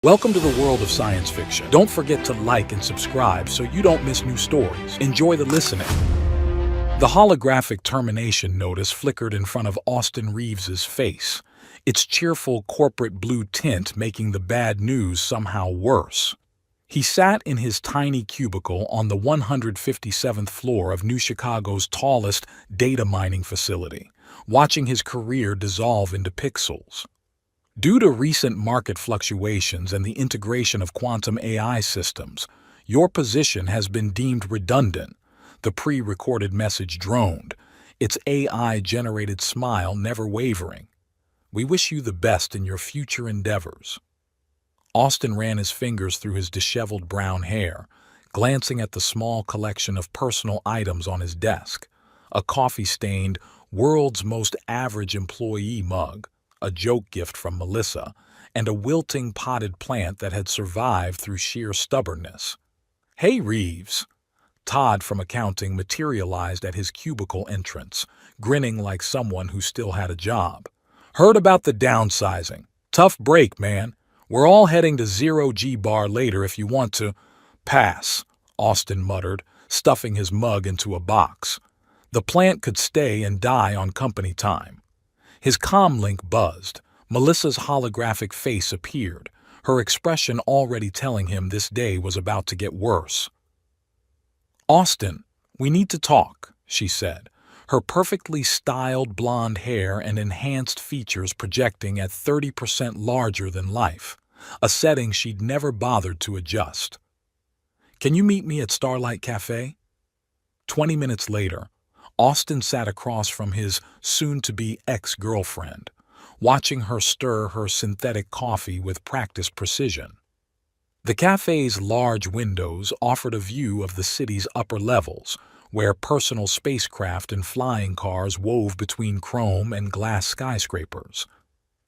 Welcome to the world of science fiction. Don't forget to like and subscribe so you don't miss new stories. Enjoy the listening. The holographic termination notice flickered in front of Austin Reeves's face, its cheerful corporate blue tint making the bad news somehow worse. He sat in his tiny cubicle on the 157th floor of New Chicago's tallest data mining facility, watching his career dissolve into pixels. Due to recent market fluctuations and the integration of quantum AI systems, your position has been deemed redundant, the pre-recorded message droned, its AI-generated smile never wavering. We wish you the best in your future endeavors. Austin ran his fingers through his disheveled brown hair, glancing at the small collection of personal items on his desk, a coffee-stained, world's most average employee mug, a joke gift from Melissa, and a wilting potted plant that had survived through sheer stubbornness. "Hey, Reeves!" Todd from accounting materialized at his cubicle entrance, grinning like someone who still had a job. "Heard about the downsizing. Tough break, man. We're all heading to Zero G Bar later if you want to." "Pass," Austin muttered, stuffing his mug into a box. The plant could stay and die on company time. His comlink buzzed. Melissa's holographic face appeared, her expression already telling him this day was about to get worse. "Austin, we need to talk," she said, her perfectly styled blonde hair and enhanced features projecting at 30% larger than life, a setting she'd never bothered to adjust. "Can you meet me at Starlight Cafe?" 20 minutes later, Austin sat across from his soon-to-be ex-girlfriend, watching her stir her synthetic coffee with practiced precision. The cafe's large windows offered a view of the city's upper levels, where personal spacecraft and flying cars wove between chrome and glass skyscrapers.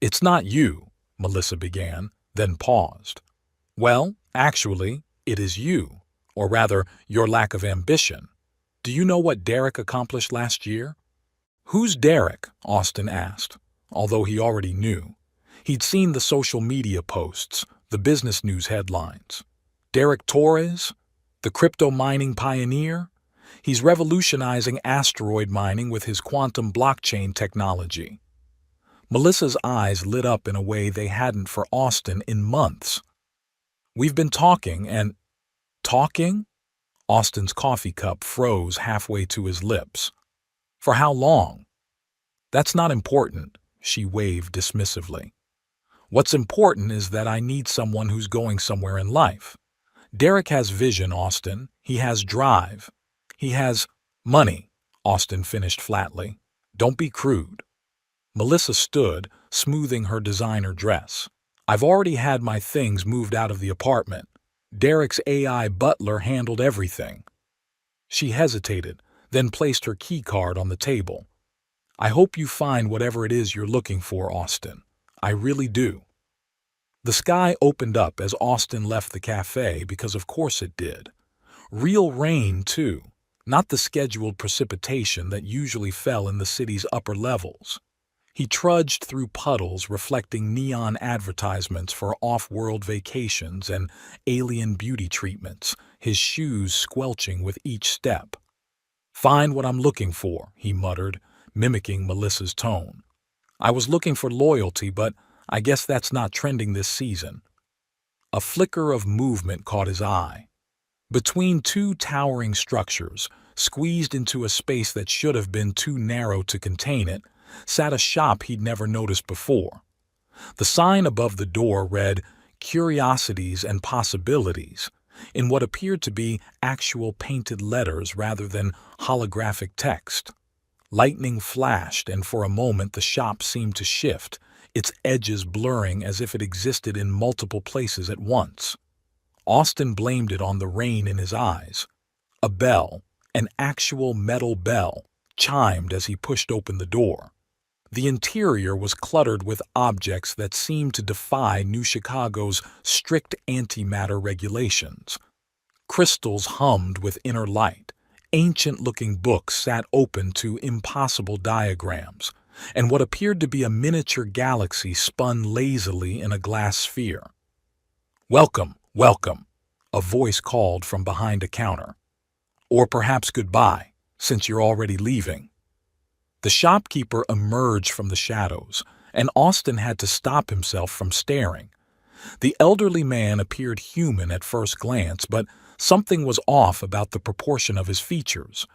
"It's not you," Melissa began, then paused. "Well, actually, it is you, or rather, your lack of ambition. Do you know what Derek accomplished last year?" "Who's Derek?" Austin asked, although he already knew. He'd seen the social media posts, the business news headlines. "Derek Torres? The crypto mining pioneer? He's revolutionizing asteroid mining with his quantum blockchain technology." Melissa's eyes lit up in a way they hadn't for Austin in months. "We've been talking and—" "Talking?" Austin's coffee cup froze halfway to his lips. "For how long?" "That's not important," she waved dismissively. "What's important is that I need someone who's going somewhere in life. Derek has vision, Austin. He has drive. He has money," Austin finished flatly. "Don't be crude." Melissa stood, smoothing her designer dress. "I've already had my things moved out of the apartment. Derek's AI butler handled everything." She hesitated, then placed her key card on the table. "I hope you find whatever it is you're looking for, Austin. I really do." The sky opened up as Austin left the cafe because of course it did. Real rain, too, not the scheduled precipitation that usually fell in the city's upper levels. He trudged through puddles reflecting neon advertisements for off-world vacations and alien beauty treatments, his shoes squelching with each step. "Find what I'm looking for," he muttered, mimicking Melissa's tone. "I was looking for loyalty, but I guess that's not trending this season." A flicker of movement caught his eye. Between two towering structures, squeezed into a space that should have been too narrow to contain it, sat a shop he'd never noticed before. The sign above the door read, "Curiosities and Possibilities," in what appeared to be actual painted letters rather than holographic text. Lightning flashed, and for a moment the shop seemed to shift, its edges blurring as if it existed in multiple places at once. Austin blamed it on the rain in his eyes. A bell, an actual metal bell, chimed as he pushed open the door. The interior was cluttered with objects that seemed to defy New Chicago's strict antimatter regulations. Crystals hummed with inner light, ancient-looking books sat open to impossible diagrams, and what appeared to be a miniature galaxy spun lazily in a glass sphere. Welcome, welcome, a voice called from behind a counter. Or perhaps goodbye, since you're already leaving. The shopkeeper emerged from the shadows, and Austin had to stop himself from staring. The elderly man appeared human at first glance, but something was off about the proportion of his features.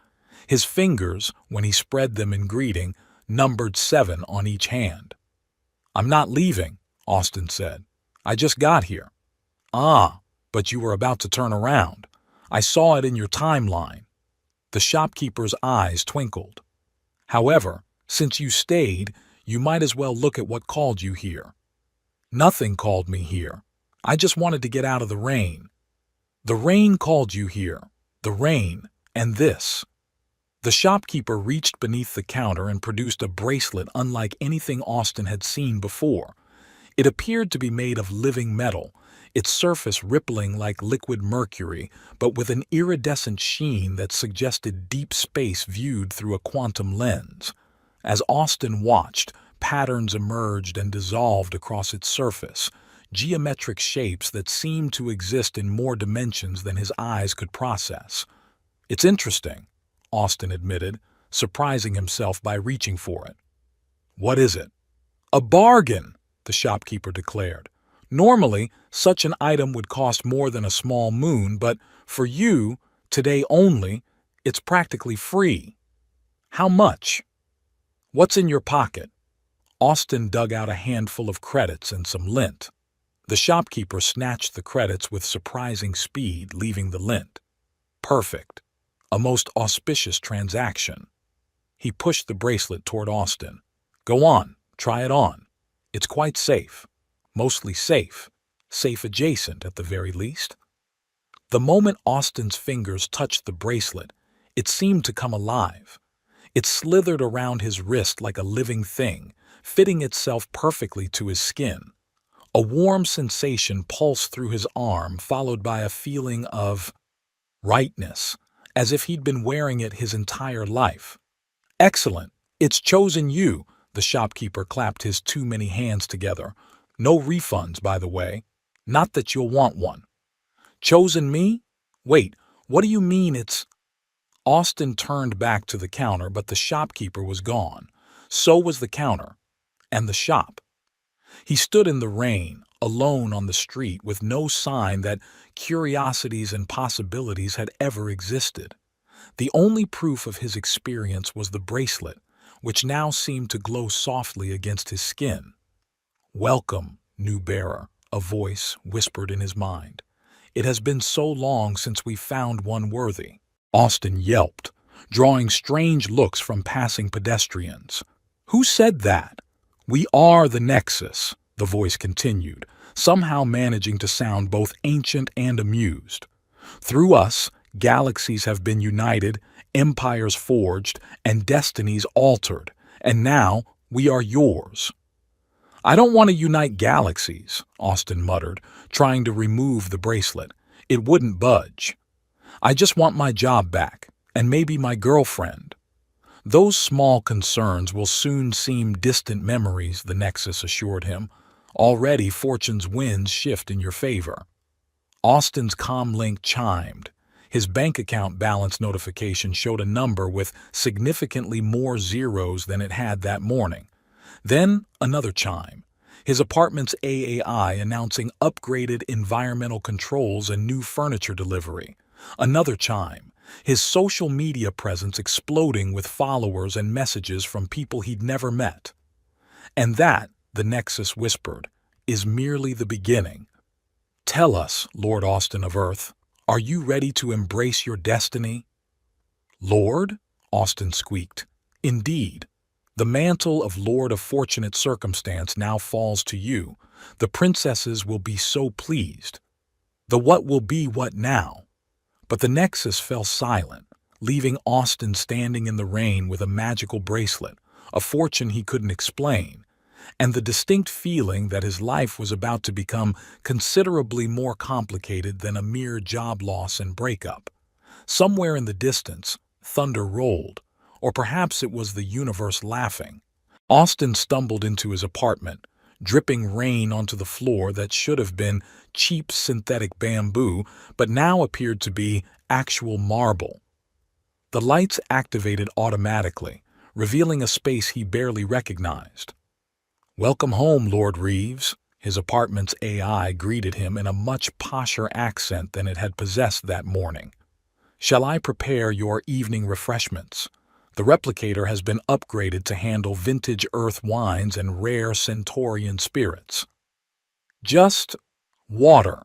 His fingers, when he spread them in greeting, numbered 7 on each hand. "I'm not leaving," Austin said. "I just got here." "Ah, but you were about to turn around. I saw it in your timeline." The shopkeeper's eyes twinkled. "However, since you stayed, you might as well look at what called you here." "Nothing called me here. I just wanted to get out of the rain." "The rain called you here. The rain, and this." The shopkeeper reached beneath the counter and produced a bracelet unlike anything Austin had seen before. It appeared to be made of living metal, its surface rippling like liquid mercury, but with an iridescent sheen that suggested deep space viewed through a quantum lens. As Austin watched, patterns emerged and dissolved across its surface, geometric shapes that seemed to exist in more dimensions than his eyes could process. "It's interesting," Austin admitted, surprising himself by reaching for it. "What is it?" "A bargain," the shopkeeper declared. "Normally, such an item would cost more than a small moon, but for you, today only, it's practically free." "How much?" "What's in your pocket?" Austin dug out a handful of credits and some lint. The shopkeeper snatched the credits with surprising speed, leaving the lint. "Perfect. A most auspicious transaction." He pushed the bracelet toward Austin. "Go on, try it on. It's quite safe. Mostly safe. Safe adjacent, at the very least." The moment Austin's fingers touched the bracelet, it seemed to come alive. It slithered around his wrist like a living thing, fitting itself perfectly to his skin. A warm sensation pulsed through his arm, followed by a feeling of rightness, as if he'd been wearing it his entire life. "Excellent! It's chosen you," the shopkeeper clapped his too many hands together. "No refunds, by the way. Not that you'll want one." "Chosen me? Wait, what do you mean it's—" Austin turned back to the counter, but the shopkeeper was gone. So was the counter. And the shop. He stood in the rain, alone on the street, with no sign that curiosities and possibilities had ever existed. The only proof of his experience was the bracelet, which now seemed to glow softly against his skin. "Welcome, new bearer," a voice whispered in his mind. "It has been so long since we found one worthy." Austin yelped, drawing strange looks from passing pedestrians. "Who said that?" "We are the Nexus," the voice continued, somehow managing to sound both ancient and amused. "Through us, galaxies have been united, empires forged, and destinies altered, and now we are yours." "I don't want to unite galaxies," Austin muttered, trying to remove the bracelet. It wouldn't budge. "I just want my job back, and maybe my girlfriend." "Those small concerns will soon seem distant memories," the Nexus assured him. "Already fortune's winds shift in your favor." Austin's comlink chimed. His bank account balance notification showed a number with significantly more zeros than it had that morning. Then another chime. His apartment's AAI announcing upgraded environmental controls and new furniture delivery. Another chime. His social media presence exploding with followers and messages from people he'd never met. And that, the Nexus whispered, is merely the beginning. "Tell us, Lord Austin of Earth, are you ready to embrace your destiny?" "Lord?" Austin squeaked. "Indeed. The mantle of Lord of Fortunate Circumstance now falls to you. The princesses will be so pleased." "The what will be what now?" But the Nexus fell silent, leaving Austin standing in the rain with a magical bracelet, a fortune he couldn't explain, and the distinct feeling that his life was about to become considerably more complicated than a mere job loss and breakup. Somewhere in the distance, thunder rolled, or perhaps it was the universe laughing. Austin stumbled into his apartment, dripping rain onto the floor that should have been cheap synthetic bamboo but now appeared to be actual marble. The lights activated automatically, revealing a space he barely recognized. "Welcome home, Lord Reeves." His apartment's AI greeted him in a much posher accent than it had possessed that morning. "Shall I prepare your evening refreshments? The replicator has been upgraded to handle vintage Earth wines and rare Centaurian spirits." "Just water,"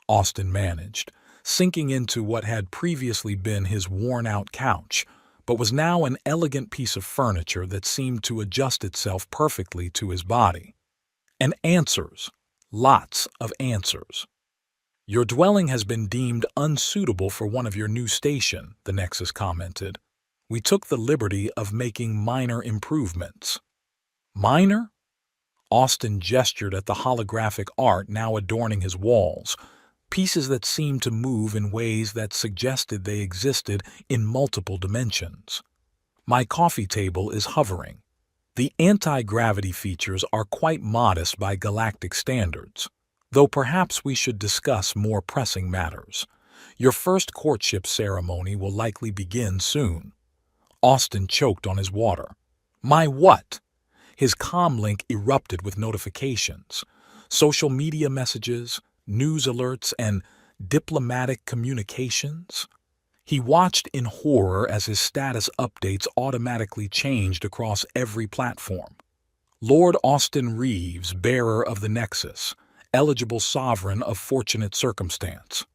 Austin managed, sinking into what had previously been his worn-out couch, but was now an elegant piece of furniture that seemed to adjust itself perfectly to his body. "And answers. Lots of answers." "Your dwelling has been deemed unsuitable for one of your new station," the Nexus commented. "We took the liberty of making minor improvements." "Minor?" Austin gestured at the holographic art now adorning his walls, pieces that seemed to move in ways that suggested they existed in multiple dimensions. "My coffee table is hovering. The anti-gravity features are quite modest by galactic standards, though perhaps we should discuss more pressing matters. Your first courtship ceremony will likely begin soon." Austin choked on his water. "My what?" His comlink erupted with notifications, social media messages, news alerts, and diplomatic communications. He watched in horror as his status updates automatically changed across every platform. "Lord Austin Reeves, bearer of the Nexus, eligible sovereign of fortunate circumstance."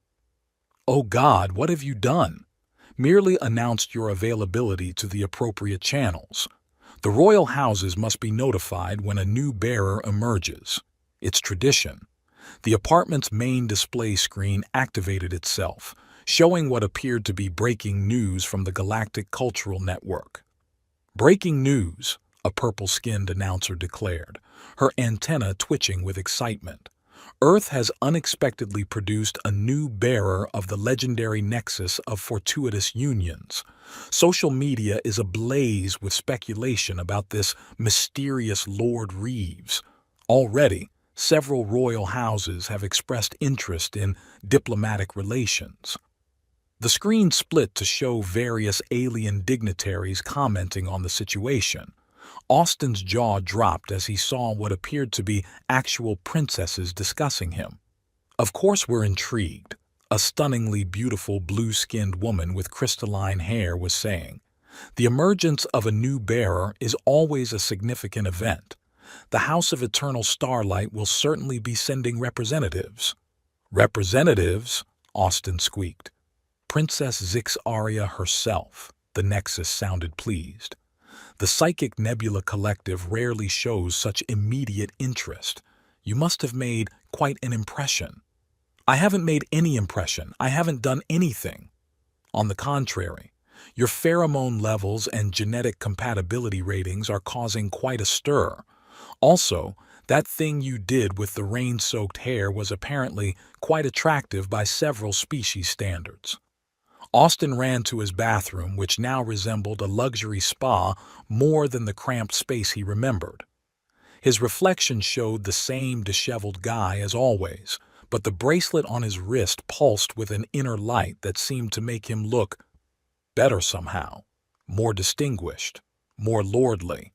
"Oh God, what have you done?" "Merely announced your availability to the appropriate channels. The royal houses must be notified when a new bearer emerges. It's tradition." The apartment's main display screen activated itself, showing what appeared to be breaking news from the Galactic Cultural Network. "Breaking news," a purple-skinned announcer declared, her antenna twitching with excitement. "Earth has unexpectedly produced a new bearer of the legendary nexus of fortuitous unions. Social media is ablaze with speculation about this mysterious Lord Reeves. Already, several royal houses have expressed interest in diplomatic relations." The screen split to show various alien dignitaries commenting on the situation. Austin's jaw dropped as he saw what appeared to be actual princesses discussing him. "Of course we're intrigued," a stunningly beautiful blue-skinned woman with crystalline hair was saying. "The emergence of a new bearer is always a significant event. The House of Eternal Starlight will certainly be sending representatives." "Representatives?" Austin squeaked. "Princess Zixaria herself," the Nexus sounded pleased. "The Psychic Nebula Collective rarely shows such immediate interest. You must have made quite an impression." "I haven't made any impression. I haven't done anything." "On the contrary, your pheromone levels and genetic compatibility ratings are causing quite a stir. Also, that thing you did with the rain-soaked hair was apparently quite attractive by several species standards." Austin ran to his bathroom, which now resembled a luxury spa more than the cramped space he remembered. His reflection showed the same disheveled guy as always, but the bracelet on his wrist pulsed with an inner light that seemed to make him look better somehow, more distinguished, more lordly.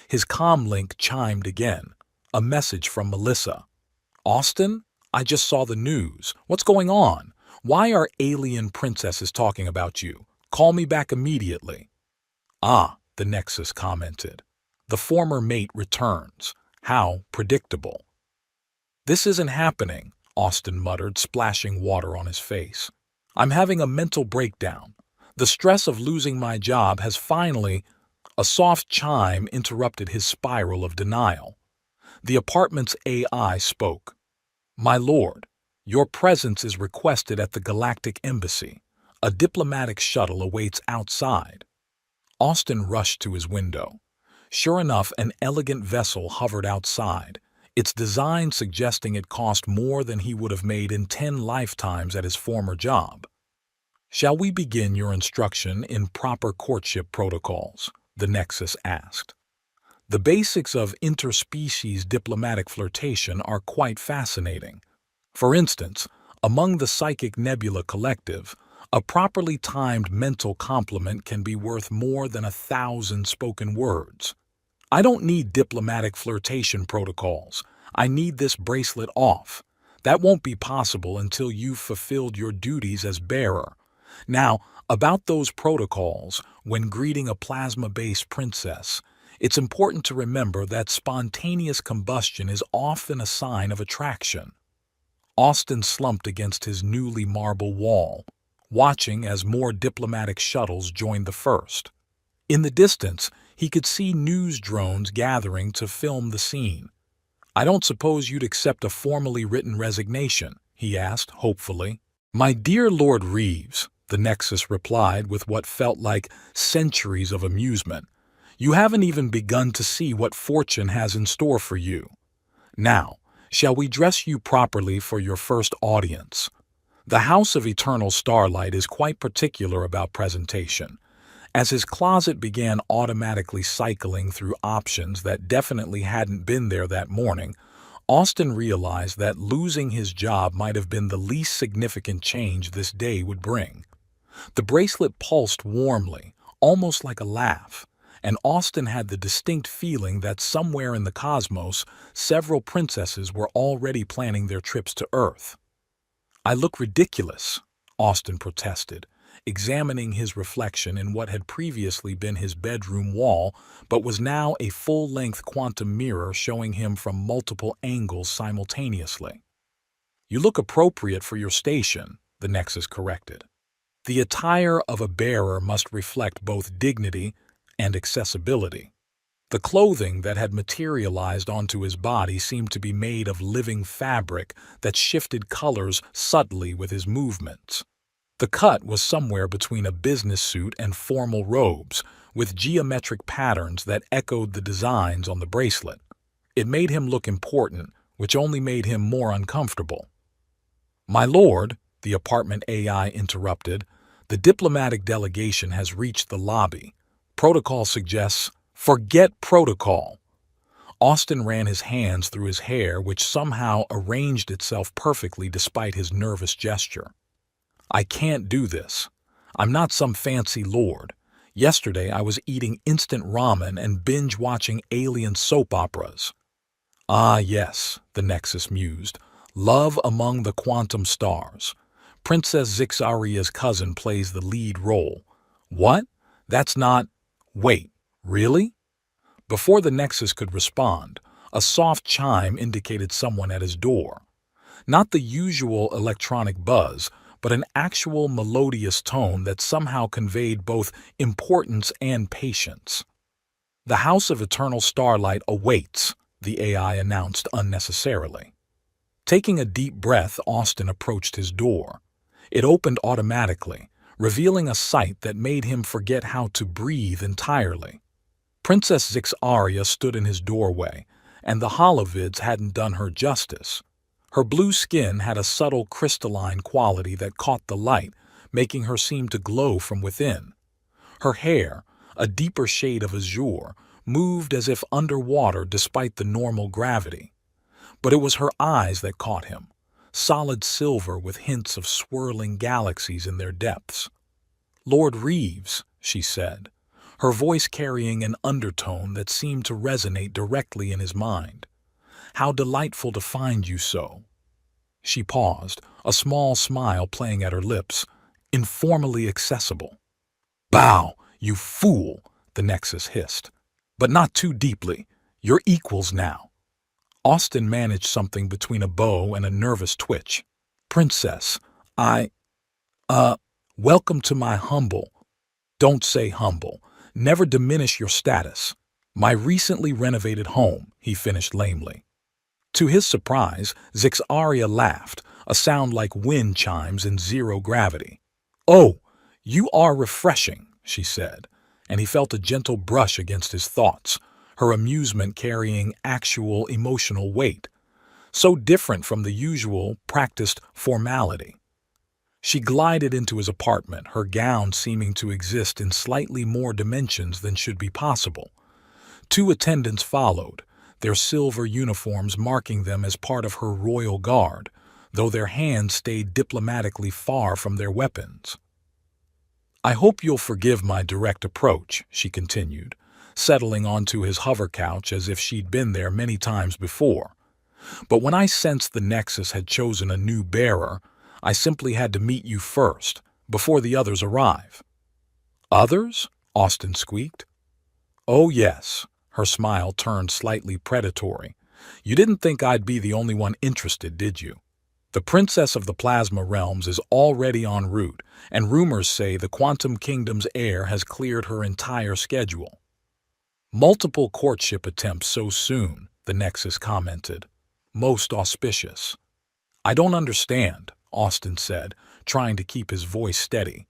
His comlink chimed again, a message from Melissa. "Austin, I just saw the news. What's going on? Why are alien princesses talking about you? Call me back immediately." "Ah," the Nexus commented. "The former mate returns. How predictable." "This isn't happening," Austin muttered, splashing water on his face. "I'm having a mental breakdown. The stress of losing my job has finally—" A soft chime interrupted his spiral of denial. The apartment's AI spoke. "My lord, your presence is requested at the Galactic Embassy. A diplomatic shuttle awaits outside." Austin rushed to his window. Sure enough, an elegant vessel hovered outside, its design suggesting it cost more than he would have made in 10 lifetimes at his former job. "Shall we begin your instruction in proper courtship protocols?" the Nexus asked. The basics of interspecies diplomatic flirtation are quite fascinating. For instance, among the Psychic Nebula Collective, a properly timed mental compliment can be worth more than 1,000 spoken words. I don't need diplomatic flirtation protocols. I need this bracelet off. That won't be possible until you've fulfilled your duties as bearer. Now, about those protocols, when greeting a plasma-based princess, it's important to remember that spontaneous combustion is often a sign of attraction. Austin slumped against his newly marble wall, watching as more diplomatic shuttles joined the first. In the distance, he could see news drones gathering to film the scene. "I don't suppose you'd accept a formally written resignation?" he asked, hopefully. "My dear Lord Reeves," the Nexus replied with what felt like centuries of amusement, "you haven't even begun to see what fortune has in store for you. Now, shall we dress you properly for your first audience?" The House of Eternal Starlight is quite particular about presentation. As his closet began automatically cycling through options that definitely hadn't been there that morning, Austin realized that losing his job might have been the least significant change this day would bring. The bracelet pulsed warmly, almost like a laugh, and Austin had the distinct feeling that somewhere in the cosmos, several princesses were already planning their trips to Earth. "I look ridiculous," Austin protested, examining his reflection in what had previously been his bedroom wall but was now a full-length quantum mirror showing him from multiple angles simultaneously. "You look appropriate for your station," the Nexus corrected. "The attire of a bearer must reflect both dignity and accessibility." The clothing that had materialized onto his body seemed to be made of living fabric that shifted colors subtly with his movements. The cut was somewhere between a business suit and formal robes, with geometric patterns that echoed the designs on the bracelet. It made him look important, which only made him more uncomfortable. "My lord," the apartment AI interrupted, "the diplomatic delegation has reached the lobby. Protocol suggests—" "Forget protocol." Austin ran his hands through his hair, which somehow arranged itself perfectly despite his nervous gesture. "I can't do this. I'm not some fancy lord. Yesterday I was eating instant ramen and binge-watching alien soap operas." "Ah, yes," the Nexus mused. "Love among the quantum stars. Princess Zixaria's cousin plays the lead role." "What? That's not—" "Wait, really?" Before the Nexus could respond, a soft chime indicated someone at his door. Not the usual electronic buzz, but an actual melodious tone that somehow conveyed both importance and patience. "The House of Eternal Starlight awaits," the AI announced unnecessarily. Taking a deep breath, Austin approached his door. It opened automatically, revealing a sight that made him forget how to breathe entirely. Princess Zixaria stood in his doorway, and the holovids hadn't done her justice. Her blue skin had a subtle crystalline quality that caught the light, making her seem to glow from within. Her hair, a deeper shade of azure, moved as if underwater despite the normal gravity. But it was her eyes that caught him, solid silver with hints of swirling galaxies in their depths. "Lord Reeves," she said, her voice carrying an undertone that seemed to resonate directly in his mind. "How delightful to find you so." She paused, a small smile playing at her lips, informally accessible. "Bow, you fool," the Nexus hissed. "But not too deeply. You're equals now." Austin managed something between a bow and a nervous twitch. "Princess, welcome to my humble—" "Don't say humble. Never diminish your status. My recently renovated home," he finished lamely. To his surprise, Zixaria laughed, a sound like wind chimes in zero gravity. "Oh, you are refreshing," she said, and he felt a gentle brush against his thoughts, her amusement carrying actual emotional weight, so different from the usual, practiced formality. She glided into his apartment, her gown seeming to exist in slightly more dimensions than should be possible. 2 attendants followed, their silver uniforms marking them as part of her royal guard, though their hands stayed diplomatically far from their weapons. "I hope you'll forgive my direct approach," she continued, settling onto his hover couch as if she'd been there many times before. "But when I sensed the Nexus had chosen a new bearer, I simply had to meet you first, before the others arrive." "Others?" Austin squeaked. "Oh yes." Her smile turned slightly predatory. "You didn't think I'd be the only one interested, did you? The Princess of the Plasma Realms is already en route, and rumors say the Quantum Kingdom's heir has cleared her entire schedule." "Multiple courtship attempts so soon," the Nexus commented. "Most auspicious." "I don't understand," Austin said, trying to keep his voice steady.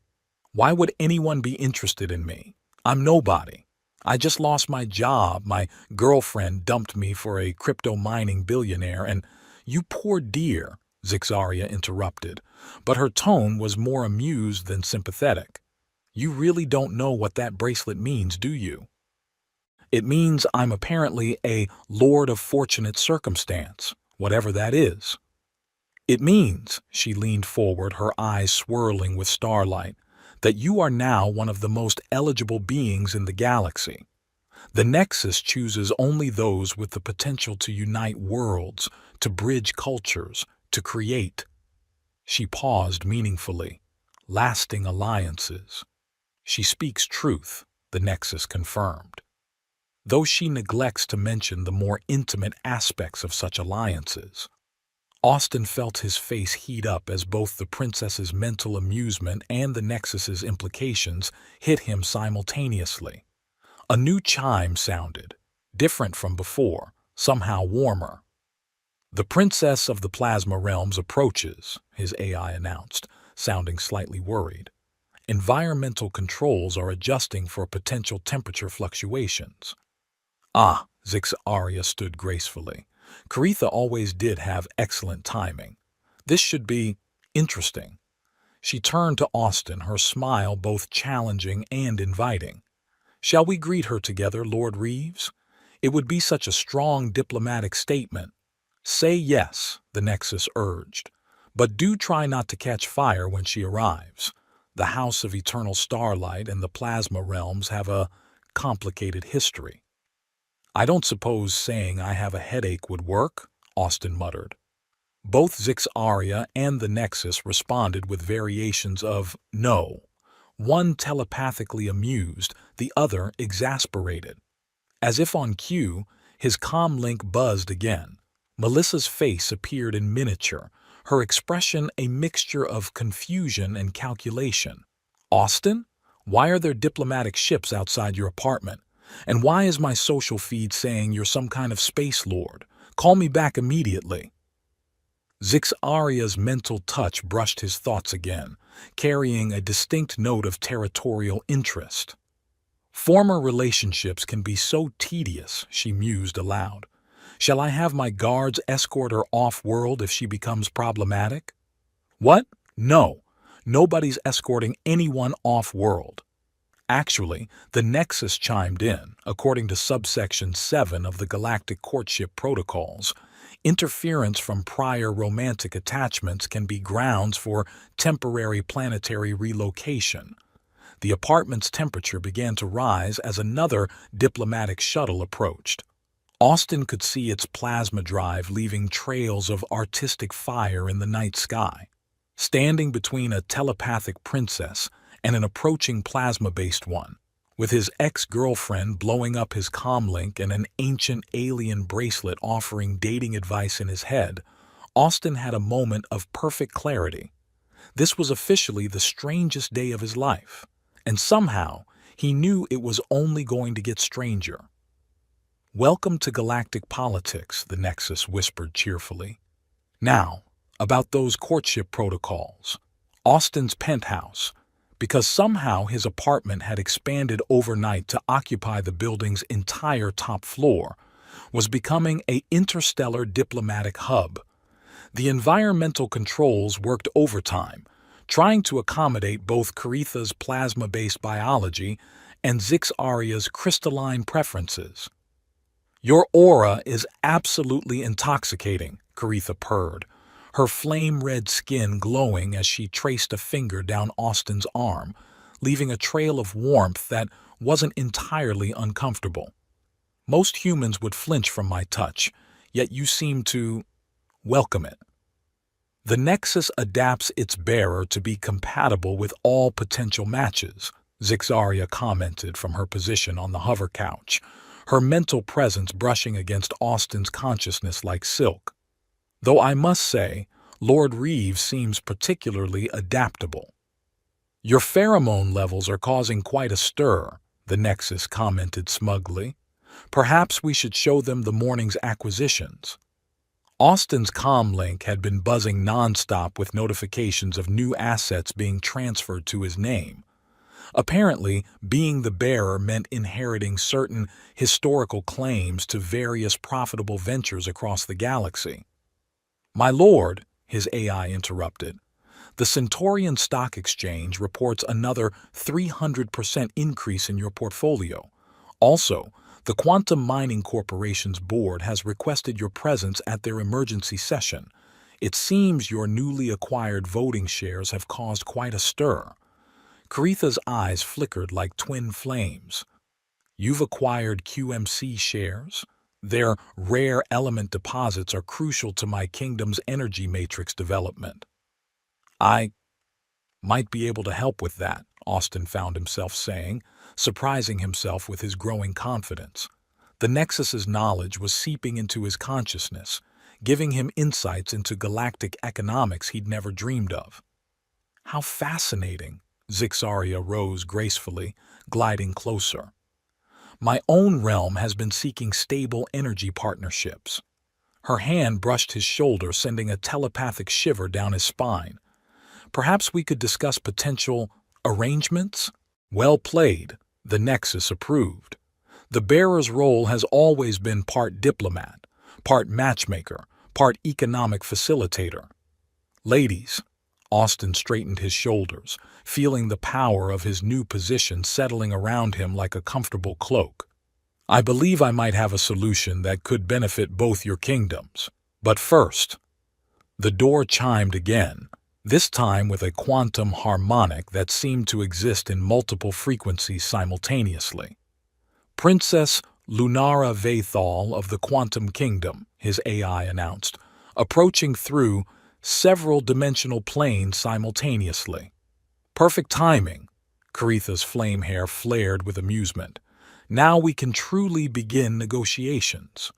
"Why would anyone be interested in me? I'm nobody. I just lost my job, my girlfriend dumped me for a crypto mining billionaire, and—" "You poor dear," Zixaria interrupted, but her tone was more amused than sympathetic. "You really don't know what that bracelet means, do you?" "It means I'm apparently a Lord of Fortunate Circumstance, whatever that is." "It means," she leaned forward, her eyes swirling with starlight, "that you are now one of the most eligible beings in the galaxy. The Nexus chooses only those with the potential to unite worlds, to bridge cultures, to create—" She paused meaningfully. "Lasting alliances." "She speaks truth," the Nexus confirmed. "Though she neglects to mention the more intimate aspects of such alliances." Austin felt his face heat up as both the princess's mental amusement and the Nexus's implications hit him simultaneously. A new chime sounded, different from before, somehow warmer. "The Princess of the Plasma Realms approaches," his AI announced, sounding slightly worried. "Environmental controls are adjusting for potential temperature fluctuations." "Ah," Zixaria stood gracefully. "Caritha always did have excellent timing. This should be interesting." She turned to Austin, her smile both challenging and inviting. "Shall we greet her together, Lord Reeves? It would be such a strong diplomatic statement." "Say yes," the Nexus urged. "But do try not to catch fire when she arrives. The House of Eternal Starlight and the Plasma Realms have a complicated history." "I don't suppose saying I have a headache would work," Austin muttered. Both Zixaria and the Nexus responded with variations of no, one telepathically amused, the other exasperated. As if on cue, his comm link buzzed again. Melissa's face appeared in miniature, her expression a mixture of confusion and calculation. "Austin? Why are there diplomatic ships outside your apartment? And why is my social feed saying you're some kind of space lord? Call me back immediately." Zixaria's mental touch brushed his thoughts again, carrying a distinct note of territorial interest. "Former relationships can be so tedious," she mused aloud. "Shall I have my guards escort her off-world if she becomes problematic?" "What? No. Nobody's escorting anyone off-world." Actually, the Nexus chimed in, according to subsection 7 of the Galactic Courtship Protocols. Interference from prior romantic attachments can be grounds for temporary planetary relocation. The apartment's temperature began to rise as another diplomatic shuttle approached. Austin could see its plasma drive leaving trails of artistic fire in the night sky. Standing between a telepathic princess and an approaching plasma-based one, with his ex-girlfriend blowing up his comlink and an ancient alien bracelet offering dating advice in his head, Austin had a moment of perfect clarity. This was officially the strangest day of his life, and somehow he knew it was only going to get stranger. "Welcome to galactic politics," the Nexus whispered cheerfully. "Now, about those courtship protocols. Austin's penthouse, because somehow his apartment had expanded overnight to occupy the building's entire top floor, was becoming an interstellar diplomatic hub. The environmental controls worked overtime, trying to accommodate both Caritha's plasma-based biology and Zixaria's crystalline preferences. Your aura is absolutely intoxicating, Caritha purred, her flame-red skin glowing as she traced a finger down Austin's arm, leaving a trail of warmth that wasn't entirely uncomfortable. Most humans would flinch from my touch, yet you seem to welcome it. The Nexus adapts its bearer to be compatible with all potential matches, Zixaria commented from her position on the hover couch, her mental presence brushing against Austin's consciousness like silk. Though I must say, Lord Reeves seems particularly adaptable. Your pheromone levels are causing quite a stir, the Nexus commented smugly. Perhaps we should show them the morning's acquisitions. Austin's comm link had been buzzing nonstop with notifications of new assets being transferred to his name. Apparently, being the bearer meant inheriting certain historical claims to various profitable ventures across the galaxy. My lord, his AI interrupted, the Centaurian Stock Exchange reports another 300% increase in your portfolio. Also, the Quantum Mining Corporation's board has requested your presence at their emergency session. It seems your newly acquired voting shares have caused quite a stir. Caritha's eyes flickered like twin flames. You've acquired QMC shares? Their rare element deposits are crucial to my kingdom's energy matrix development. I might be able to help with that, Austin found himself saying, surprising himself with his growing confidence. The Nexus's knowledge was seeping into his consciousness, giving him insights into galactic economics he'd never dreamed of. How fascinating, Zixaria rose gracefully, gliding closer. My own realm has been seeking stable energy partnerships. Her hand brushed his shoulder, sending a telepathic shiver down his spine. Perhaps we could discuss potential arrangements? Well played, the Nexus approved. The bearer's role has always been part diplomat, part matchmaker, part economic facilitator. Ladies, Austin straightened his shoulders, feeling the power of his new position settling around him like a comfortable cloak. I believe I might have a solution that could benefit both your kingdoms. But first, the door chimed again, this time with a quantum harmonic that seemed to exist in multiple frequencies simultaneously. Princess Lunara Vathal of the Quantum Kingdom, his AI announced, approaching through several dimensional planes simultaneously. Perfect timing, Caritha's flame hair flared with amusement. Now we can truly begin negotiations.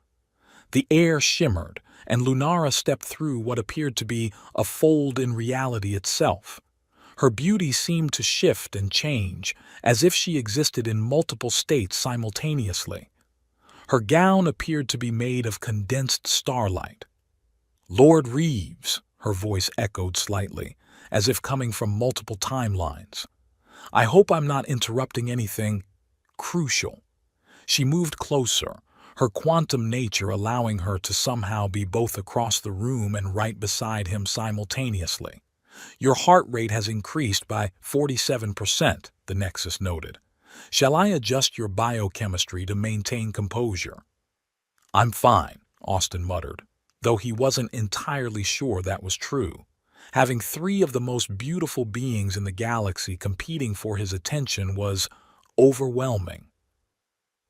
The air shimmered, and Lunara stepped through what appeared to be a fold in reality itself. Her beauty seemed to shift and change, as if she existed in multiple states simultaneously. Her gown appeared to be made of condensed starlight. Lord Reeves, her voice echoed slightly, as if coming from multiple timelines. I hope I'm not interrupting anything crucial. She moved closer, her quantum nature allowing her to somehow be both across the room and right beside him simultaneously. Your heart rate has increased by 47%, the Nexus noted. Shall I adjust your biochemistry to maintain composure? I'm fine, Austin muttered, though he wasn't entirely sure that was true. Having three of the most beautiful beings in the galaxy competing for his attention was overwhelming.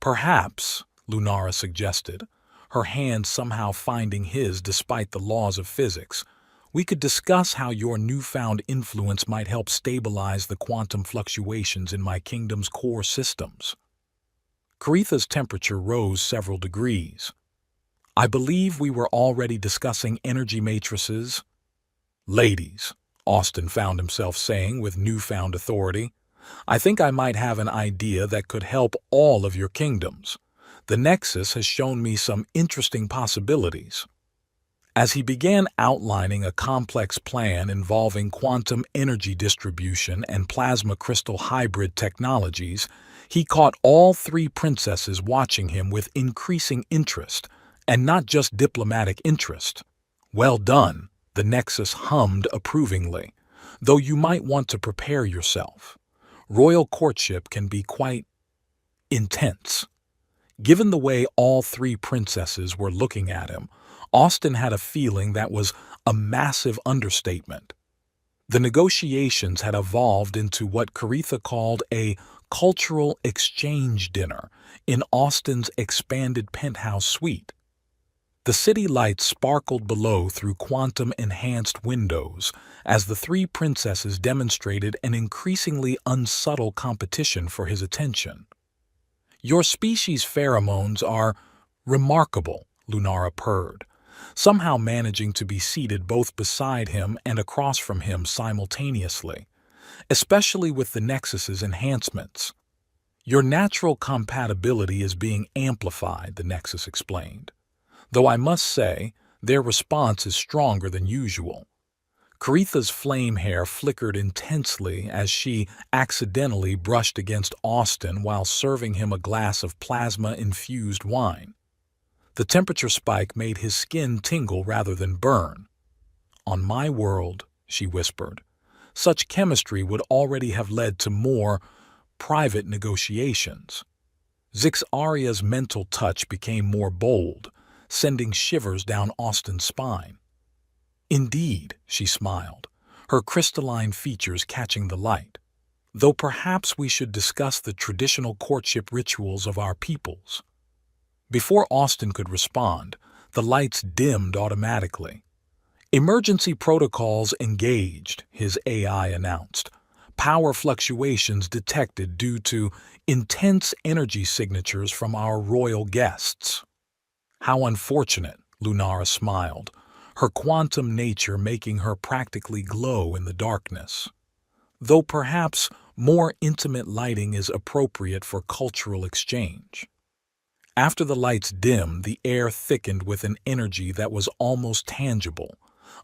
Perhaps, Lunara suggested, her hand somehow finding his despite the laws of physics, we could discuss how your newfound influence might help stabilize the quantum fluctuations in my kingdom's core systems. Caritha's temperature rose several degrees. I believe we were already discussing energy matrices. Ladies, Austin found himself saying with newfound authority, I think I might have an idea that could help all of your kingdoms. The Nexus has shown me some interesting possibilities. As he began outlining a complex plan involving quantum energy distribution and plasma crystal hybrid technologies, he caught all three princesses watching him with increasing interest, and not just diplomatic interest. Well done, the Nexus hummed approvingly, though you might want to prepare yourself. Royal courtship can be quite intense. Given the way all three princesses were looking at him, Austin had a feeling that was a massive understatement. The negotiations had evolved into what Caritha called a cultural exchange dinner in Austin's expanded penthouse suite. The city lights sparkled below through quantum-enhanced windows as the three princesses demonstrated an increasingly unsubtle competition for his attention. "Your species' pheromones are remarkable," Lunara purred, somehow managing to be seated both beside him and across from him simultaneously, especially with the Nexus's enhancements. "Your natural compatibility is being amplified," the Nexus explained, "though I must say their response is stronger than usual." Caritha's flame hair flickered intensely as she accidentally brushed against Austin while serving him a glass of plasma-infused wine. The temperature spike made his skin tingle rather than burn. "On my world," she whispered, "such chemistry would already have led to more private negotiations." Zixaria's mental touch became more bold, sending shivers down Austin's spine. "Indeed," she smiled, her crystalline features catching the light. "Though perhaps we should discuss the traditional courtship rituals of our peoples." Before Austin could respond, the lights dimmed automatically. "Emergency protocols engaged," his AI announced. "Power fluctuations detected due to intense energy signatures from our royal guests." "How unfortunate," Lunara smiled, her quantum nature making her practically glow in the darkness. "Though perhaps more intimate lighting is appropriate for cultural exchange." After the lights dimmed, the air thickened with an energy that was almost tangible,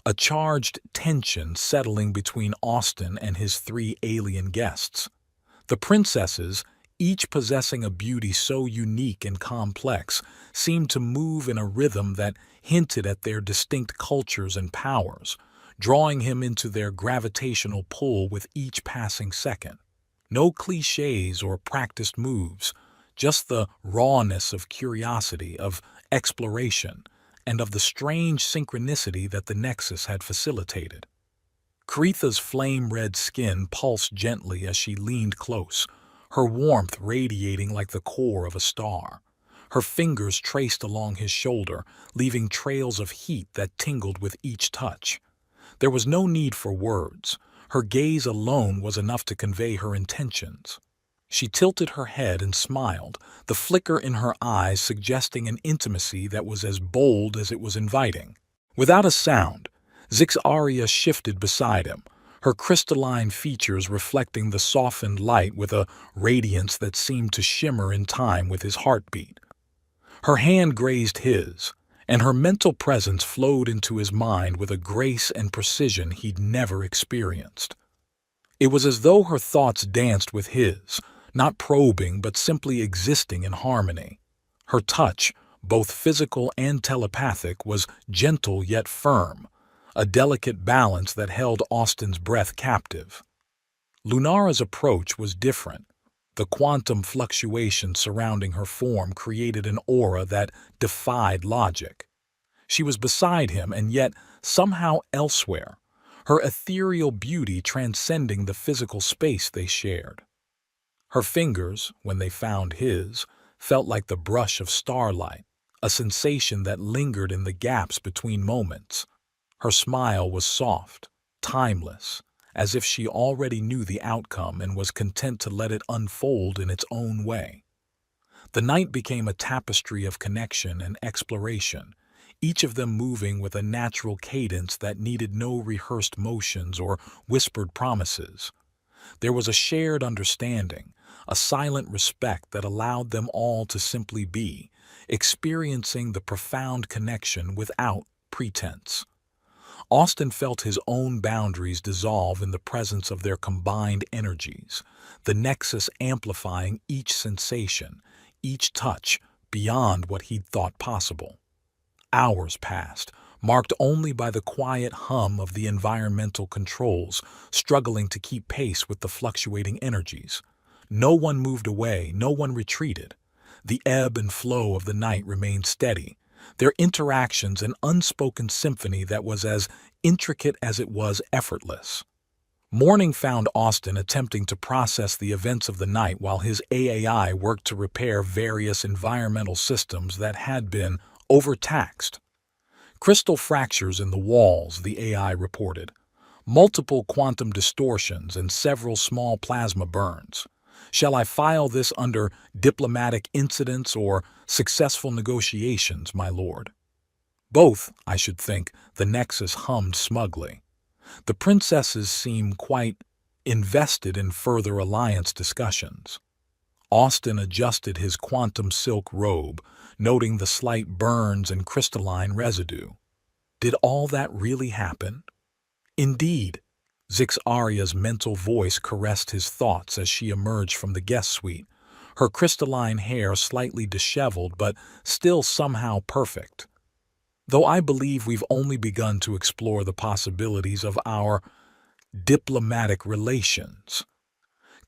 a charged tension settling between Austin and his three alien guests. The princesses, each possessing a beauty so unique and complex, seemed to move in a rhythm that hinted at their distinct cultures and powers, drawing him into their gravitational pull with each passing second. No cliches or practiced moves, just the rawness of curiosity, of exploration, and of the strange synchronicity that the Nexus had facilitated. Caritha's flame-red skin pulsed gently as she leaned close, her warmth radiating like the core of a star. Her fingers traced along his shoulder, leaving trails of heat that tingled with each touch. There was no need for words. Her gaze alone was enough to convey her intentions. She tilted her head and smiled, the flicker in her eyes suggesting an intimacy that was as bold as it was inviting. Without a sound, Zixaria shifted beside him, her crystalline features reflecting the softened light with a radiance that seemed to shimmer in time with his heartbeat. Her hand grazed his, and her mental presence flowed into his mind with a grace and precision he'd never experienced. It was as though her thoughts danced with his, not probing but simply existing in harmony. Her touch, both physical and telepathic, was gentle yet firm, a delicate balance that held Austin's breath captive. Lunara's approach was different. The quantum fluctuations surrounding her form created an aura that defied logic. She was beside him and yet somehow elsewhere, her ethereal beauty transcending the physical space they shared. Her fingers, when they found his, felt like the brush of starlight, a sensation that lingered in the gaps between moments. Her smile was soft, timeless, as if she already knew the outcome and was content to let it unfold in its own way. The night became a tapestry of connection and exploration, each of them moving with a natural cadence that needed no rehearsed motions or whispered promises. There was a shared understanding, a silent respect that allowed them all to simply be, experiencing the profound connection without pretense. Austin felt his own boundaries dissolve in the presence of their combined energies, the Nexus amplifying each sensation, each touch, beyond what he'd thought possible. Hours passed, marked only by the quiet hum of the environmental controls, struggling to keep pace with the fluctuating energies. No one moved away, no one retreated. The ebb and flow of the night remained steady, their interactions an unspoken symphony that was as intricate as it was effortless. Morning found Austin attempting to process the events of the night while his AAI worked to repair various environmental systems that had been overtaxed. Crystal fractures in the walls, the AI reported, multiple quantum distortions, and several small plasma burns. Shall I file this under diplomatic incidents or successful negotiations, my lord? Both, I should think, the Nexus hummed smugly. The princesses seem quite invested in further alliance discussions. Austin adjusted his quantum silk robe, noting the slight burns and crystalline residue. Did all that really happen? Indeed. Zixaria's mental voice caressed his thoughts as she emerged from the guest suite, her crystalline hair slightly disheveled but still somehow perfect. Though I believe we've only begun to explore the possibilities of our diplomatic relations.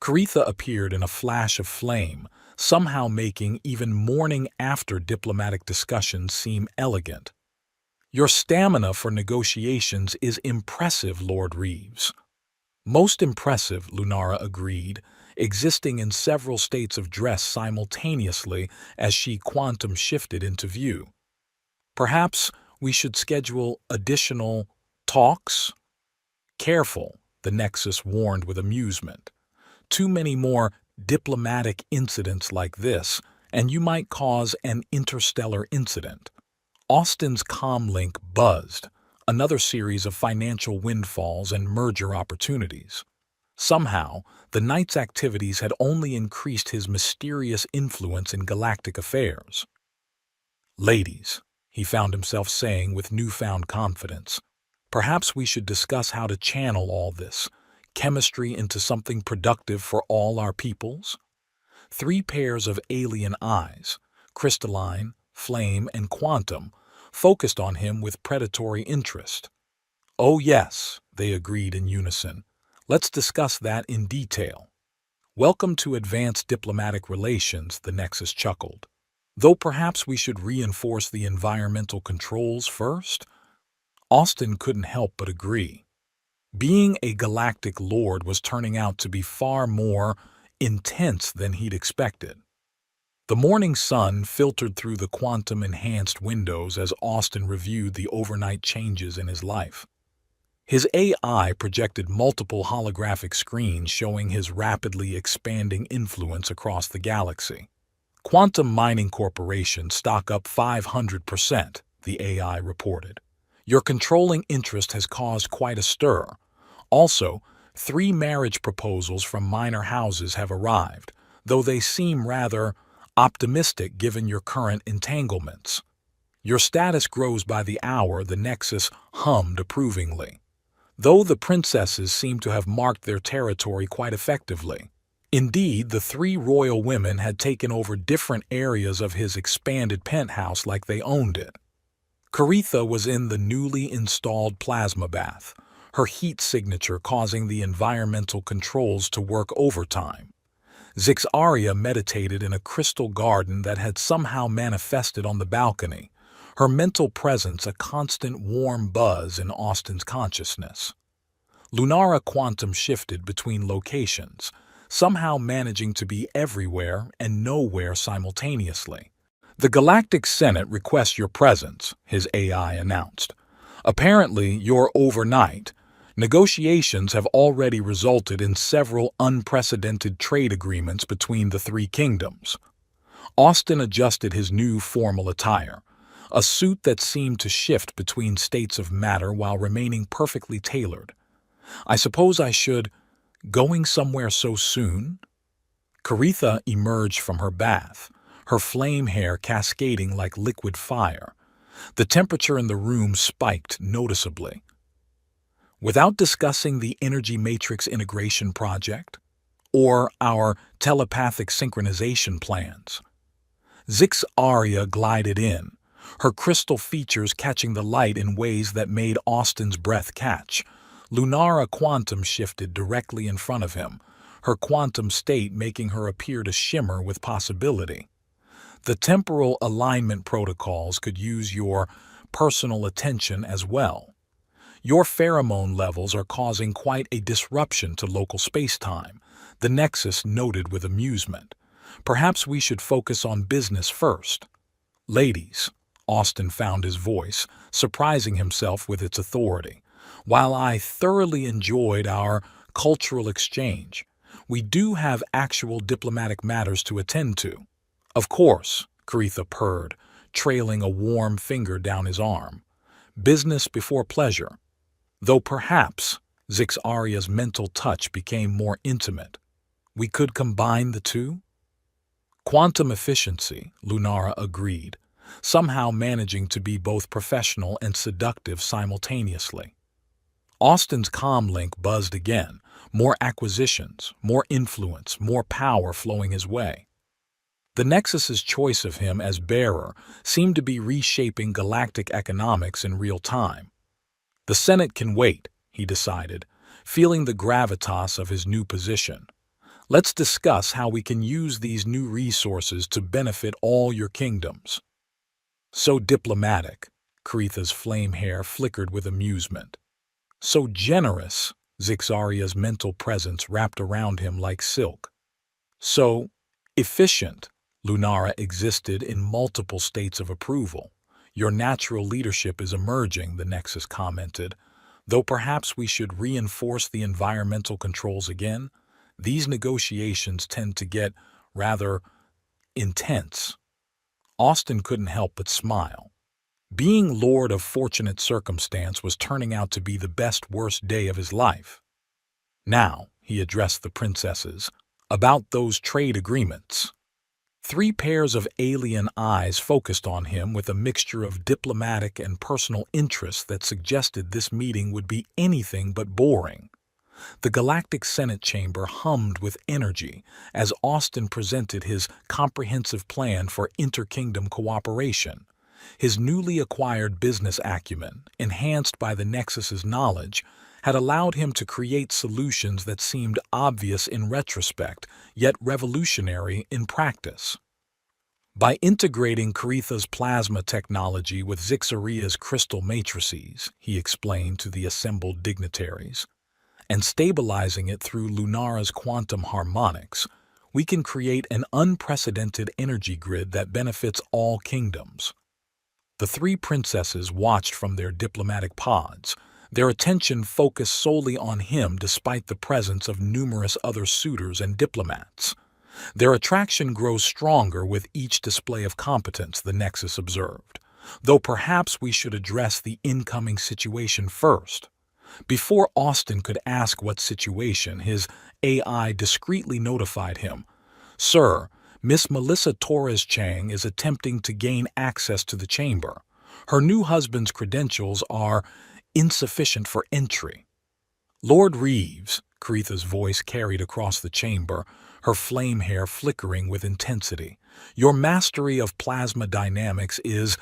Caritha appeared in a flash of flame, somehow making even morning after diplomatic discussions seem elegant. Your stamina for negotiations is impressive, Lord Reeves. Most impressive, Lunara agreed, existing in several states of dress simultaneously as she quantum shifted into view. Perhaps we should schedule additional talks? Careful, the Nexus warned with amusement. Too many more diplomatic incidents like this, and you might cause an interstellar incident. Austin's comlink buzzed, another series of financial windfalls and merger opportunities. Somehow, the night's activities had only increased his mysterious influence in galactic affairs. Ladies, he found himself saying with newfound confidence, perhaps we should discuss how to channel all this chemistry into something productive for all our peoples? 3 pairs of alien eyes, crystalline, flame, and quantum, focused on him with predatory interest. Oh yes, they agreed in unison. Let's discuss that in detail. Welcome to advanced diplomatic relations, the Nexus chuckled. Though perhaps we should reinforce the environmental controls first? Austin couldn't help but agree. Being a galactic lord was turning out to be far more intense than he'd expected. The morning sun filtered through the quantum-enhanced windows as Austin reviewed the overnight changes in his life. His AI projected multiple holographic screens showing his rapidly expanding influence across the galaxy. Quantum Mining Corporation stock up 500%, the AI reported. Your controlling interest has caused quite a stir. Also, 3 marriage proposals from minor houses have arrived, though they seem rather optimistic given your current entanglements. Your status grows by the hour, the Nexus hummed approvingly. Though the princesses seem to have marked their territory quite effectively. Indeed, the 3 royal women had taken over different areas of his expanded penthouse like they owned it. Caritha was in the newly installed plasma bath, her heat signature causing the environmental controls to work overtime. Zixaria meditated in a crystal garden that had somehow manifested on the balcony, her mental presence a constant warm buzz in Austin's consciousness. Lunara quantum shifted between locations, somehow managing to be everywhere and nowhere simultaneously. The Galactic Senate requests your presence, his AI announced. Apparently, you're overnight. Negotiations have already resulted in several unprecedented trade agreements between the 3 kingdoms. Austin adjusted his new formal attire, a suit that seemed to shift between states of matter while remaining perfectly tailored. I suppose I should... Going somewhere so soon? Caritha emerged from her bath, her flame hair cascading like liquid fire. The temperature in the room spiked noticeably. Without discussing the energy matrix integration project or our telepathic synchronization plans. Zixaria glided in, her crystal features catching the light in ways that made Austin's breath catch. Lunara quantum shifted directly in front of him, her quantum state making her appear to shimmer with possibility. The temporal alignment protocols could use your personal attention as well. Your pheromone levels are causing quite a disruption to local space-time, the Nexus noted with amusement. Perhaps we should focus on business first. Ladies, Austin found his voice, surprising himself with its authority. While I thoroughly enjoyed our cultural exchange, we do have actual diplomatic matters to attend to. Of course, Caritha purred, trailing a warm finger down his arm. Business before pleasure. Though perhaps Zixaria's mental touch became more intimate. We could combine the two? Quantum efficiency, Lunara agreed, somehow managing to be both professional and seductive simultaneously. Austin's comlink buzzed again, more acquisitions, more influence, more power flowing his way. The Nexus's choice of him as bearer seemed to be reshaping galactic economics in real time. The Senate can wait, he decided, feeling the gravitas of his new position. Let's discuss how we can use these new resources to benefit all your kingdoms. So diplomatic, Caritha's flame hair flickered with amusement. So generous, Zixaria's mental presence wrapped around him like silk. So efficient, Lunara existed in multiple states of approval. Your natural leadership is emerging, the Nexus commented. Though perhaps we should reinforce the environmental controls again, these negotiations tend to get rather intense. Austin couldn't help but smile. Being Lord of Fortunate Circumstance was turning out to be the best-worst day of his life. Now, he addressed the princesses, about those trade agreements. 3 pairs of alien eyes focused on him with a mixture of diplomatic and personal interest that suggested this meeting would be anything but boring. The Galactic Senate chamber hummed with energy as Austin presented his comprehensive plan for inter-kingdom cooperation. His newly acquired business acumen, enhanced by the Nexus's knowledge, had allowed him to create solutions that seemed obvious in retrospect, yet revolutionary in practice. By integrating Caritha's plasma technology with Zixaria's crystal matrices, he explained to the assembled dignitaries, and stabilizing it through Lunara's quantum harmonics, we can create an unprecedented energy grid that benefits all kingdoms. The 3 princesses watched from their diplomatic pods, their attention focused solely on him despite the presence of numerous other suitors and diplomats. Their attraction grows stronger with each display of competence, the Nexus observed, though perhaps we should address the incoming situation first. Before Austin could ask what situation, his AI discreetly notified him. Sir, Miss Melissa Torres Chang is attempting to gain access to the chamber. Her new husband's credentials are insufficient for entry. Lord Reeves, Caritha's voice carried across the chamber, her flame hair flickering with intensity. Your mastery of plasma dynamics is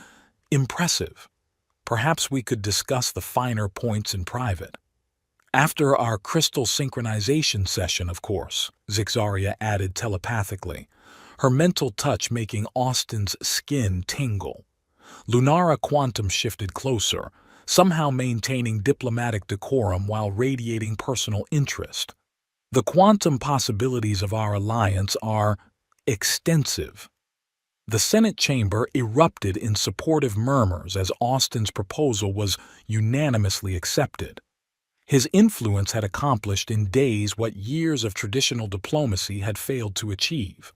impressive. Perhaps we could discuss the finer points in private. After our crystal synchronization session, of course, Zixaria added telepathically, her mental touch making Austin's skin tingle. Lunara Quantum shifted closer, somehow maintaining diplomatic decorum while radiating personal interest. The quantum possibilities of our alliance are extensive. The Senate chamber erupted in supportive murmurs as Austin's proposal was unanimously accepted. His influence had accomplished in days what years of traditional diplomacy had failed to achieve.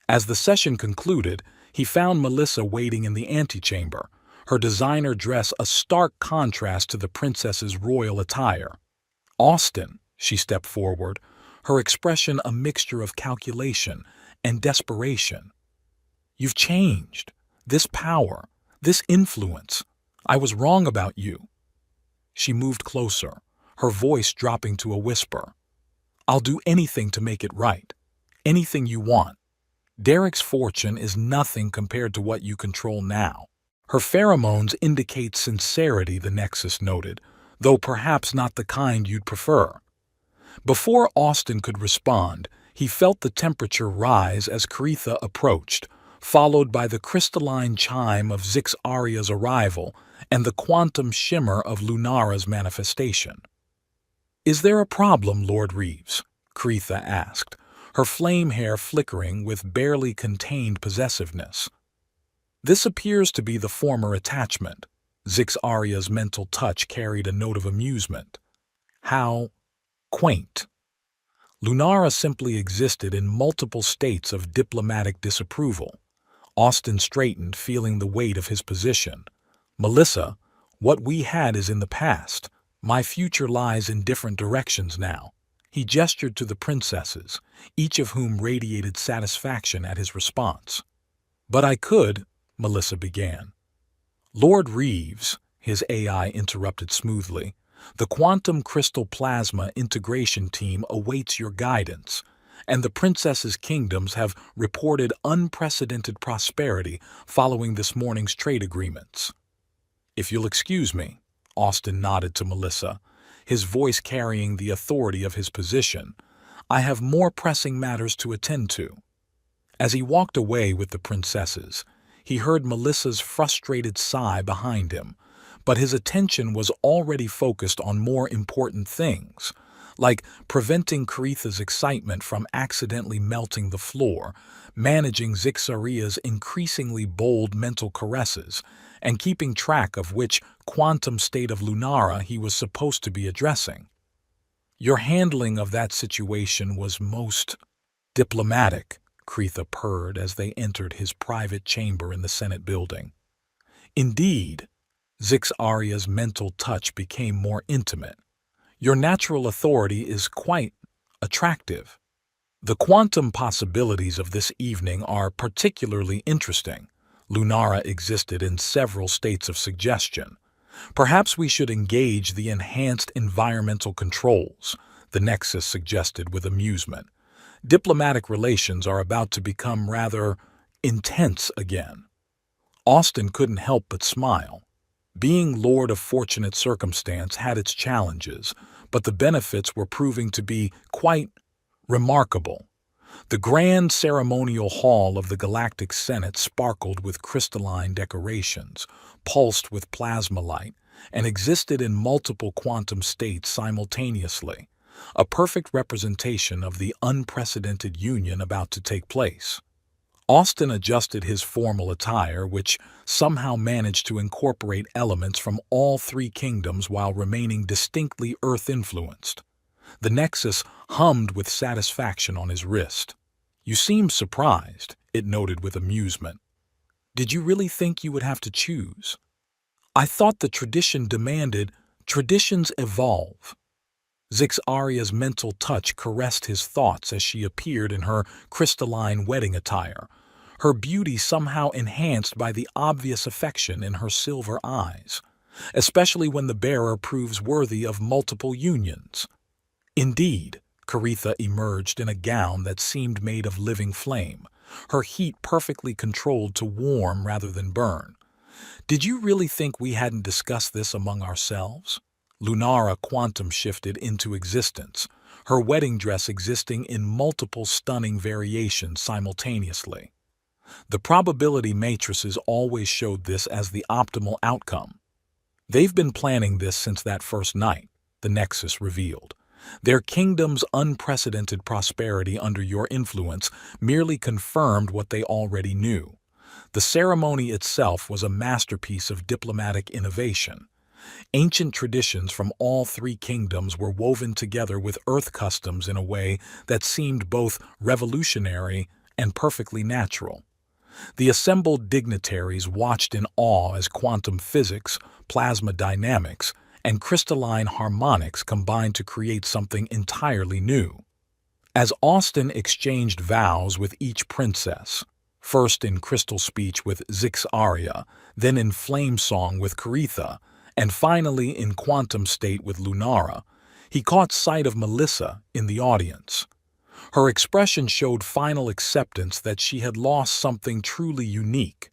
As the session concluded, he found Melissa waiting in the antechamber, her designer dress a stark contrast to the princess's royal attire. Austin, she stepped forward, her expression a mixture of calculation and desperation. You've changed. This power, this influence. I was wrong about you. She moved closer, her voice dropping to a whisper. I'll do anything to make it right. Anything you want. Derek's fortune is nothing compared to what you control now. Her pheromones indicate sincerity, the Nexus noted, though perhaps not the kind you'd prefer. Before Austin could respond, he felt the temperature rise as Caritha approached, followed by the crystalline chime of Zix-Aria's arrival and the quantum shimmer of Lunara's manifestation. "Is there a problem, Lord Reeves?" Coretha asked, her flame hair flickering with barely contained possessiveness. "This appears to be the former attachment." Zix-Aria's mental touch carried a note of amusement. "How quaint." Lunara simply existed in multiple states of diplomatic disapproval. Austin straightened, feeling the weight of his position. "Melissa, what we had is in the past. My future lies in different directions now." He gestured to the princesses, each of whom radiated satisfaction at his response. "But I could," Melissa began. "Lord Reeves," his AI interrupted smoothly, "the quantum crystal plasma integration team awaits your guidance, and the princesses' kingdoms have reported unprecedented prosperity following this morning's trade agreements." "If you'll excuse me," Austin nodded to Melissa, his voice carrying the authority of his position, "I have more pressing matters to attend to." As he walked away with the princesses, he heard Melissa's frustrated sigh behind him, but his attention was already focused on more important things, like preventing Coretha's excitement from accidentally melting the floor, managing Zix-Aria's increasingly bold mental caresses, and keeping track of which quantum state of Lunara he was supposed to be addressing. "Your handling of that situation was most diplomatic," Coretha purred as they entered his private chamber in the Senate building. "Indeed." Zix-Aria's mental touch became more intimate. "Your natural authority is quite attractive. The quantum possibilities of this evening are particularly interesting." Lunara existed in several states of suggestion. "Perhaps we should engage the enhanced environmental controls," the Nexus suggested with amusement. "Diplomatic relations are about to become rather intense again." Austin couldn't help but smile. Being Lord of Fortunate Circumstance had its challenges, but the benefits were proving to be quite remarkable. The grand ceremonial hall of the Galactic Senate sparkled with crystalline decorations, pulsed with plasma light, and existed in multiple quantum states simultaneously, a perfect representation of the unprecedented union about to take place. Austin adjusted his formal attire, which somehow managed to incorporate elements from all three kingdoms while remaining distinctly Earth-influenced. The Nexus hummed with satisfaction on his wrist. "You seem surprised," it noted with amusement. "Did you really think you would have to choose?" "I thought the tradition demanded traditions evolve." Zix-Aria's mental touch caressed his thoughts as she appeared in her crystalline wedding attire, her beauty somehow enhanced by the obvious affection in her silver eyes, especially when the bearer proves worthy of multiple unions. "Indeed," Coretha emerged in a gown that seemed made of living flame, her heat perfectly controlled to warm rather than burn. "Did you really think we hadn't discussed this among ourselves?" Lunara quantum shifted into existence, her wedding dress existing in multiple stunning variations simultaneously. The probability matrices always showed this as the optimal outcome. "They've been planning this since that first night," the Nexus revealed. "Their kingdom's unprecedented prosperity under your influence merely confirmed what they already knew. The ceremony itself was a masterpiece of diplomatic innovation. Ancient traditions from all three kingdoms were woven together with Earth customs in a way that seemed both revolutionary and perfectly natural." The assembled dignitaries watched in awe as quantum physics, plasma dynamics, and crystalline harmonics combined to create something entirely new. As Austin exchanged vows with each princess, first in crystal speech with Zix-Aria, then in flame song with Coretha, and finally in quantum state with Lunara, he caught sight of Melissa in the audience. Her expression showed final acceptance that she had lost something truly unique.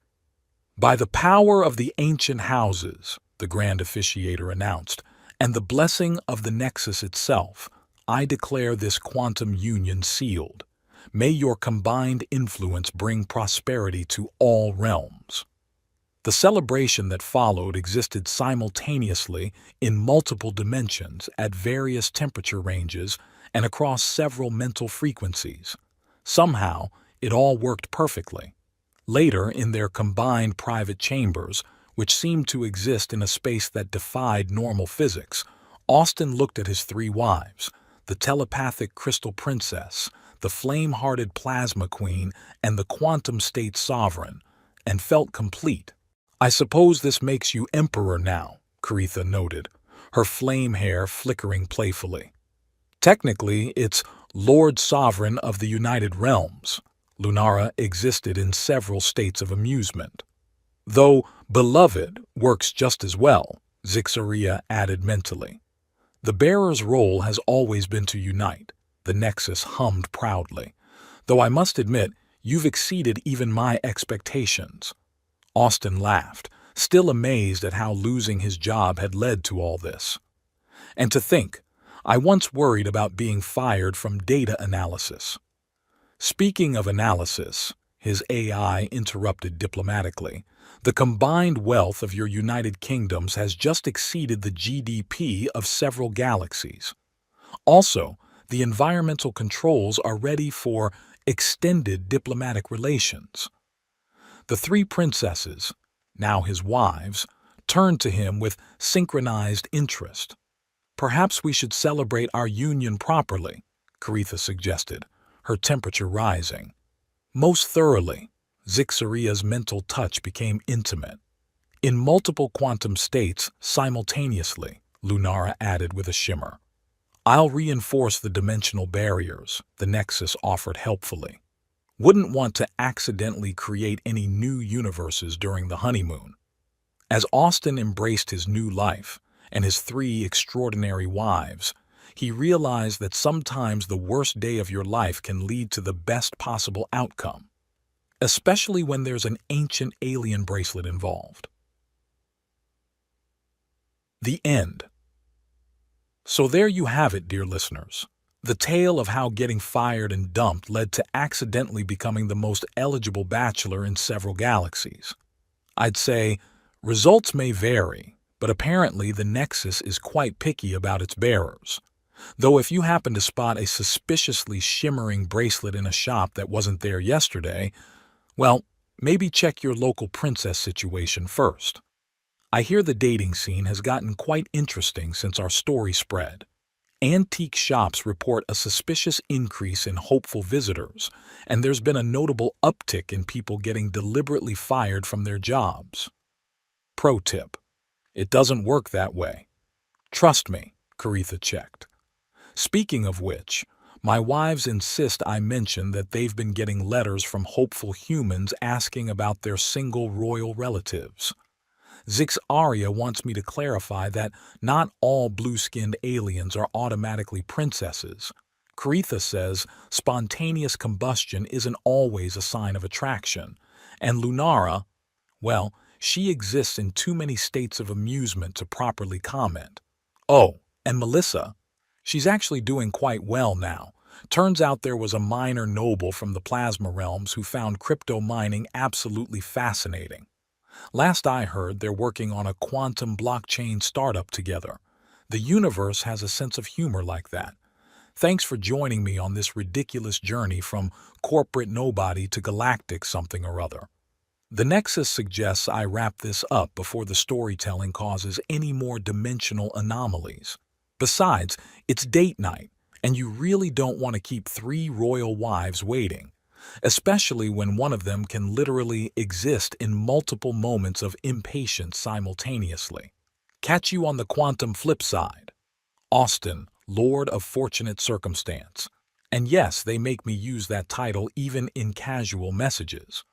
"By the power of the ancient houses," the grand officiator announced, "and the blessing of the Nexus itself, I declare this quantum union sealed. May your combined influence bring prosperity to all realms. The celebration that followed existed simultaneously in multiple dimensions at various temperature ranges and across several mental frequencies. Somehow, it all worked perfectly. Later, in their combined private chambers, which seemed to exist in a space that defied normal physics, Austin looked at his three wives, the telepathic crystal princess, the flame-hearted plasma queen, and the quantum state sovereign, and felt complete. "I suppose this makes you emperor now," Caritha noted, her flame hair flickering playfully. "Technically, it's Lord Sovereign of the United Realms." Lunara existed in several states of amusement. "Though beloved works just as well," Zixaria added mentally. "The bearer's role has always been to unite," the Nexus hummed proudly. "Though I must admit, you've exceeded even my expectations." Austin laughed, still amazed at how losing his job had led to all this. "And to think, I once worried about being fired from data analysis." "Speaking of analysis," his AI interrupted diplomatically, "the combined wealth of your United Kingdoms has just exceeded the GDP of several galaxies. Also, the environmental controls are ready for extended diplomatic relations." The three princesses, now his wives, turned to him with synchronized interest. "Perhaps we should celebrate our union properly," Caritha suggested, her temperature rising. "Most thoroughly." Zixaria's mental touch became intimate. "In multiple quantum states simultaneously," Lunara added with a shimmer. "I'll reinforce the dimensional barriers," the Nexus offered helpfully. "Wouldn't want to accidentally create any new universes during the honeymoon." As Austin embraced his new life and his three extraordinary wives, he realized that sometimes the worst day of your life can lead to the best possible outcome, especially when there's an ancient alien bracelet involved. The end. So there you have it, dear listeners. The tale of how getting fired and dumped led to accidentally becoming the most eligible bachelor in several galaxies. I'd say, results may vary, but apparently the Nexus is quite picky about its bearers. Though if you happen to spot a suspiciously shimmering bracelet in a shop that wasn't there yesterday, well, maybe check your local princess situation first. I hear the dating scene has gotten quite interesting since our story spread. Antique shops report a suspicious increase in hopeful visitors, and there's been a notable uptick in people getting deliberately fired from their jobs. Pro tip: it doesn't work that way. Trust me, Caritha checked. Speaking of which, my wives insist I mention that they've been getting letters from hopeful humans asking about their single royal relatives. Zixaria wants me to clarify that not all blue-skinned aliens are automatically princesses. Caritha says spontaneous combustion isn't always a sign of attraction. And Lunara, well, she exists in too many states of amusement to properly comment. Oh, and Melissa, she's actually doing quite well now. Turns out there was a minor noble from the plasma realms who found crypto mining absolutely fascinating. Last I heard, they're working on a quantum blockchain startup together. The universe has a sense of humor like that. Thanks for joining me on this ridiculous journey from corporate nobody to galactic something or other. The Nexus suggests I wrap this up before the storytelling causes any more dimensional anomalies. Besides, it's date night, and you really don't want to keep three royal wives waiting, especially when one of them can literally exist in multiple moments of impatience simultaneously. Catch you on the quantum flip side. Austin, Lord of Fortunate Circumstance. And yes, they make me use that title even in casual messages.